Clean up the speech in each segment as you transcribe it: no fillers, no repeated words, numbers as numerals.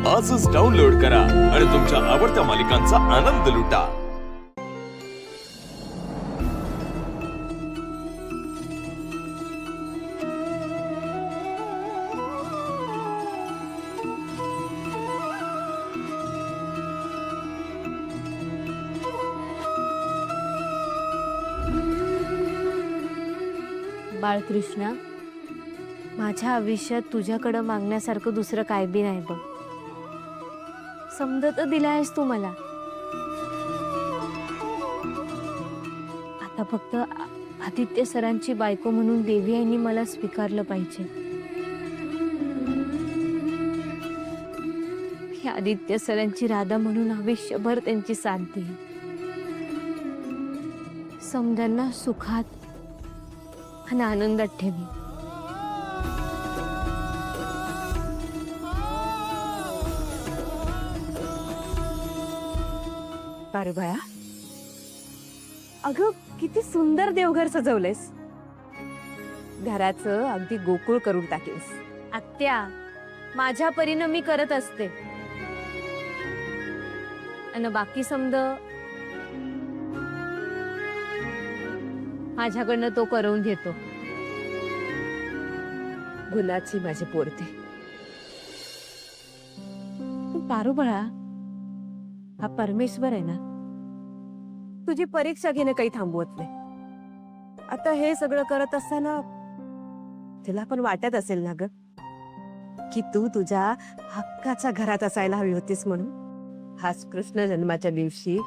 आजच डाउनलोड करा आणि तुमच्या आवडत्या मालिकांचा आनंद लुटा। बाळकृष्णा, माझ्या आयुष्यात तुझ्याकडे मागण्यासारखं दुसरं काय बी नाही बघ। समजत दिलायस तू मला। आता फक्त आदित्य सरांची बायको म्हणून देवी यांनी मला स्वीकारलं पाहिजे। ही आदित्य सरांची राधा म्हणून आयुष्यभर त्यांची साथ दे। समजांना सुखात आणि आनंदात ठेवी। अरे बाया, अगं किती सुंदर देवघर सजवलेस। घराचं अगदी गोकुळ करून टाकलेस। आत्या, माझ्या परीनं मी करत असते आणि बाकी समज माझ्याकडनं तो करून घेतो। गुणाची माझी पोरते। पारू बाळा, हा परमेश्वर आहे ना, तुझी परीक्षा घेणं काही थांबवत नाही। आता हे सगळं करत असताना तुला पण वाटत असेल ना ग, की तू तुझ्या हक्काच्या घरात असायला हवी होतीस म्हणून। हाच कृष्ण जन्माच्या दिवशी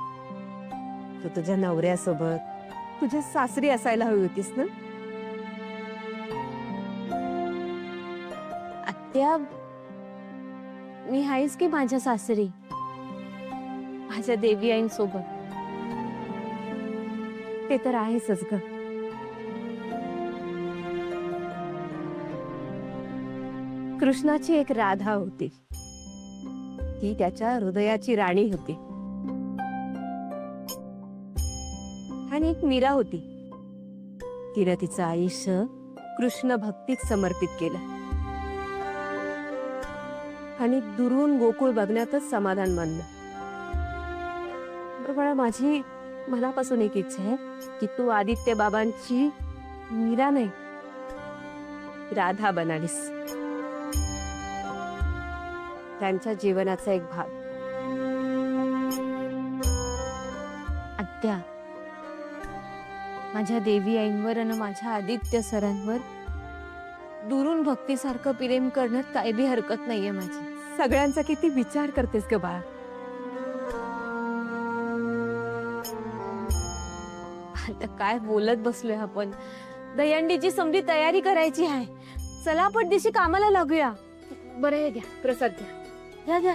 तू तुझ्या नवऱ्यासोबत तुझ्या सासरी असायला हवी होतीस ना। आत्या, मी आहेच की माझ्या सासरी, माझ्या देवी आईंसोबत। ते तर आहेसच ग। कृष्णाची एक राधा होती, ती त्याच्या हृदयाची राणी होती। आणि एक मीरा होती, तिने तिचं आयुष्य कृष्ण भक्तीत समर्पित केलं आणि दुरून गोकुळ बघण्यातच समाधान मानलं। बरं, माझी मनापासून एक इच्छा आहे की तू आदित्य बाबांची मीरा नाही, राधा बनालीस, त्यांच्या जीवनाचा एक भाग। आत्या, माझ्या देवी आईंवर आणि माझ्या आदित्य सरांवर दुरून भक्तीसारखं प्रेम करण्यात काय बी हरकत नाहीये माझी। सगळ्यांचा किती विचार करतेस ग बाळा। आता काय बोलत बसलोय आपण। दहीहंडीची समधी तयारी करायची आहे। चला आपण दिवशी कामाला लागूया। बरं, हे घ्या प्रसाद, घ्या घ्या घ्या।